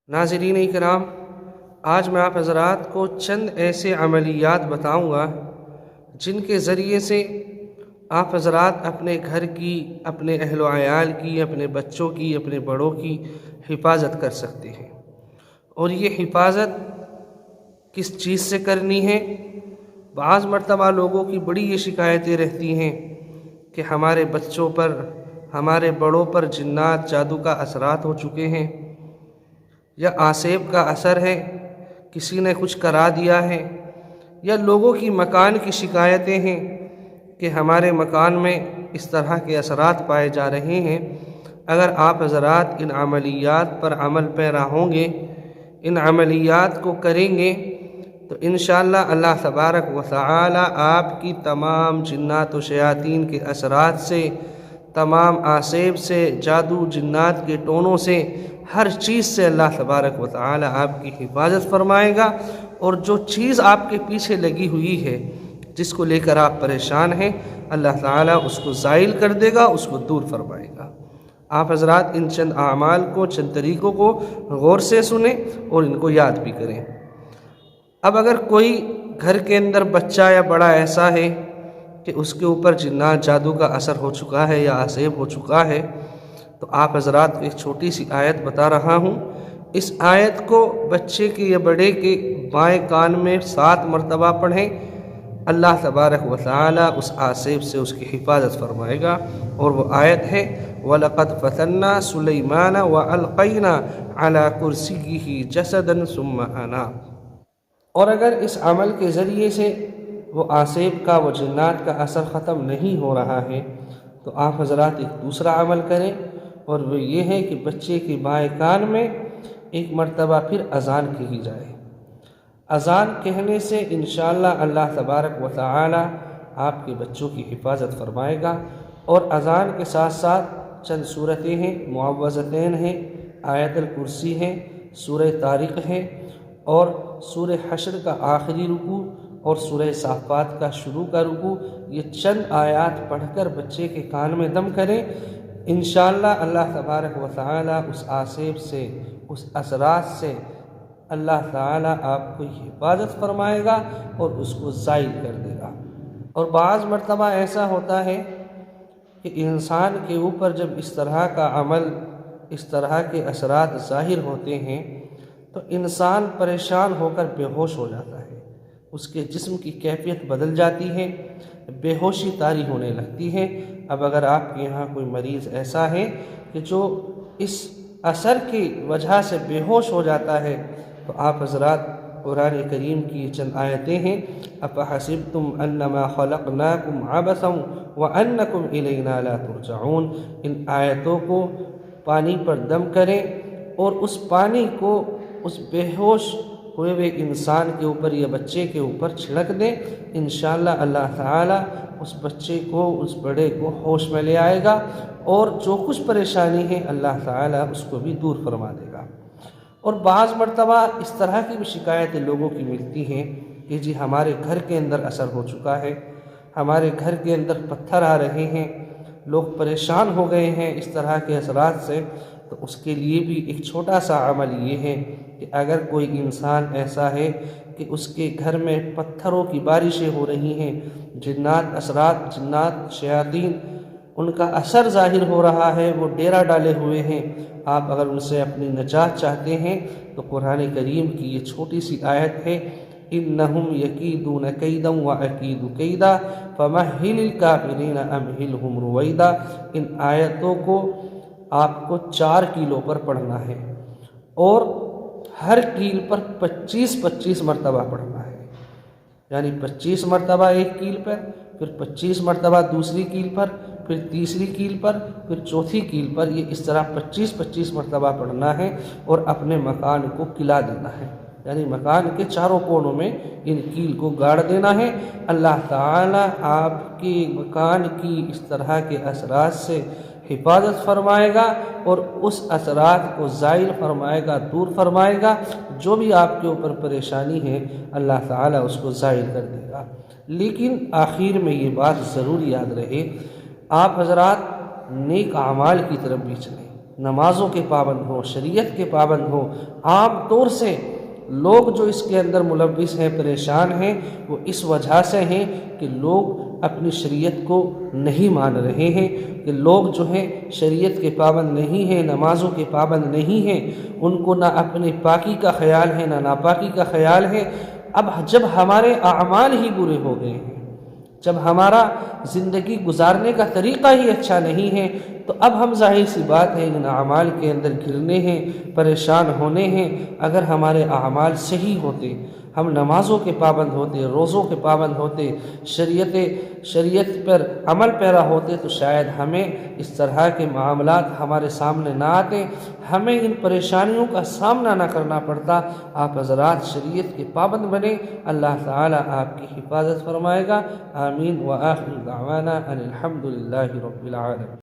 ناظرین اکرام، آج میں آپ حضرات کو چند ایسے عملیات بتاؤں گا جن کے ذریعے سے آپ حضرات اپنے گھر کی، اپنے اہل و عیال کی، اپنے بچوں کی، اپنے بڑوں کی حفاظت کر سکتے ہیں۔ اور یہ حفاظت کس چیز سے کرنی ہے؟ بعض مرتبہ لوگوں کی بڑی یہ شکایتیں رہتی ہیں کہ ہمارے بچوں پر، ہمارے بڑوں پر جنات جادو کا اثرات ہو چکے ہیں، یا آسیب کا اثر ہے، کسی نے کچھ کرا دیا ہے، یا لوگوں کی مکان کی شکایتیں ہیں کہ ہمارے مکان میں اس طرح کے اثرات پائے جا رہے ہیں۔ اگر آپ حضرات ان عملیات پر عمل پیرا ہوں گے، ان عملیات کو کریں گے، تو انشاءاللہ اللہ تبارک و تعالی آپ کی تمام جنات و شیاطین کے اثرات سے، تمام آسیب سے، جادو جنات کے ٹونوں سے، ہر چیز سے اللہ تبارک و تعالی آپ کی حفاظت فرمائے گا۔ اور جو چیز آپ کے پیچھے لگی ہوئی ہے، جس کو لے کر آپ پریشان ہیں، اللہ تعالیٰ اس کو زائل کر دے گا، اس کو دور فرمائے گا۔ آپ حضرات ان چند اعمال کو، چند طریقوں کو غور سے سنیں اور ان کو یاد بھی کریں۔ اب اگر کوئی گھر کے اندر بچہ یا بڑا ایسا ہے کہ اس کے اوپر جنات جادو کا اثر ہو چکا ہے یا آسیب ہو چکا ہے، تو آپ حضرات کو ایک چھوٹی سی آیت بتا رہا ہوں۔ اس آیت کو بچے کے یا بڑے کے بائیں کان میں 7 مرتبہ پڑھیں، اللہ تبارک و تعالی اس آسیب سے اس کی حفاظت فرمائے گا۔ اور وہ آیت ہے وَلَقَدْ فَتَنَّا سُلَيْمَانَ وَأَلْقَيْنَا عَلَى كُرْسِيِّهِ جَسَدًا ثُمَّ أَنَابَ۔ اور اگر اس عمل کے ذریعے سے وہ آسیب کا، وہ جنات کا اثر ختم نہیں ہو رہا ہے، تو آپ حضرات ایک دوسرا عمل کریں، اور وہ یہ ہے کہ بچے کے بائیں کان میں ایک مرتبہ پھر اذان کہی جائے۔ اذان کہنے سے انشاءاللہ اللہ تبارک و تعالی آپ کے بچوں کی حفاظت فرمائے گا۔ اور اذان کے ساتھ ساتھ چند صورتیں ہیں، معوذتین ہیں، آیت الکرسی ہیں، سورہ طارق ہے، اور سورہ حشر کا آخری رکوع اور سورہ صافات کا شروع کا رکوع، یہ چند آیات پڑھ کر بچے کے کان میں دم کریں۔ انشاءاللہ اللہ تبارک و تعالی اس آسیب سے، اس اثرات سے اللہ تعالی آپ کو حفاظت فرمائے گا اور اس کو زائل کر دے گا۔ اور بعض مرتبہ ایسا ہوتا ہے کہ انسان کے اوپر جب اس طرح کا عمل، اس طرح کے اثرات ظاہر ہوتے ہیں، تو انسان پریشان ہو کر بے ہوش ہو جاتا ہے، اس کے جسم کی کیفیت بدل جاتی ہے، بے ہوشی طاری ہونے لگتی ہے۔ اب اگر آپ کے یہاں کوئی مریض ایسا ہے کہ جو اس اثر کی وجہ سے بے ہوش ہو جاتا ہے، تو آپ حضرات قرآن کریم کی یہ چند آیتیں ہیں، اَفَحَسِبْتُمْ أَنَّمَا خَلَقْنَاكُمْ عَبَثًا وَأَنَّكُمْ إِلَيْنَا لَا تُرْجَعُونَ۔ ان آیتوں کو پانی پر دم کریں اور اس پانی کو اس بے ہوش ہوئے ہوئے انسان کے اوپر یا بچے کے اوپر چھڑک دیں، انشاءاللہ اللہ تعالی اس بچے کو، اس بڑے کو ہوش میں لے آئے گا، اور جو کچھ پریشانی ہے اللہ تعالی اس کو بھی دور فرما دے گا۔ اور بعض مرتبہ اس طرح کی بھی شکایتیں لوگوں کی ملتی ہیں کہ جی ہمارے گھر کے اندر اثر ہو چکا ہے، ہمارے گھر کے اندر پتھر آ رہے ہیں، لوگ پریشان ہو گئے ہیں اس طرح کے اثرات سے۔ تو اس کے لیے بھی ایک چھوٹا سا عمل یہ ہے کہ اگر کوئی انسان ایسا ہے کہ اس کے گھر میں پتھروں کی بارشیں ہو رہی ہیں، جنات اثرات، جنات شیاطین ان کا اثر ظاہر ہو رہا ہے، وہ ڈیرا ڈالے ہوئے ہیں، آپ اگر ان سے اپنی نجات چاہتے ہیں تو قرآن کریم کی یہ چھوٹی سی آیت ہے إِنَّهُمْ يَكِيدُونَ كَيْدًا وَأَكِيدُ كَيْدًا فَمَهِّلِ الْكَافِرِينَ أَمْهِلْهُمْ رُوَيْدًا۔ ان آیتوں کو آپ کو 4 کیلوں پر پڑھنا ہے، اور ہر کیل پر 25 مرتبہ پڑھنا ہے، یعنی 25 مرتبہ ایک کیل پر، پھر 25 مرتبہ دوسری کیل پر، پھر تیسری کیل پر، پھر چوتھی کیل پر، یہ اس طرح 25 مرتبہ پڑھنا ہے، اور اپنے مکان کو کلا دینا ہے، یعنی مکان کے چاروں کونوں میں ان کیل کو گاڑ دینا ہے۔ اللہ تعالی آپ کے مکان کی اس طرح کے اثرات سے حفاظت فرمائے گا، اور اس اثرات کو زائل فرمائے گا، دور فرمائے گا۔ جو بھی آپ کے اوپر پریشانی ہے اللہ تعالیٰ اس کو زائل کر دے گا۔ لیکن آخر میں یہ بات ضرور یاد رہے، آپ حضرات نیک اعمال کی طرف بھی چلیں۔ نمازوں کے پابند ہوں، شریعت کے پابند ہوں۔ عام طور سے لوگ جو اس کے اندر ملوث ہیں، پریشان ہیں، وہ اس وجہ سے ہیں کہ لوگ اپنی شریعت کو نہیں مان رہے ہیں، کہ لوگ جو ہیں شریعت کے پابند نہیں ہیں، نمازوں کے پابند نہیں ہیں، ان کو نہ اپنی پاکی کا خیال ہے نہ ناپاکی کا خیال ہے۔ اب جب ہمارے اعمال ہی برے ہو گئے ہیں، جب ہمارا زندگی گزارنے کا طریقہ ہی اچھا نہیں ہے، تو اب ہم ظاہر سی بات ہے ان اعمال کے اندر گرنے ہیں، پریشان ہونے ہیں۔ اگر ہمارے اعمال صحیح ہوتے، ہم نمازوں کے پابند ہوتے، روزوں کے پابند ہوتے، شریعت پر عمل پیرا ہوتے، تو شاید ہمیں اس طرح کے معاملات ہمارے سامنے نہ آتے، ہمیں ان پریشانیوں کا سامنا نہ کرنا پڑتا۔ آپ حضرات شریعت کے پابند بنیں، اللہ تعالی آپ کی حفاظت فرمائے گا۔ آمین۔ وآخر دعوانا ان الحمد للہ رب العالمین۔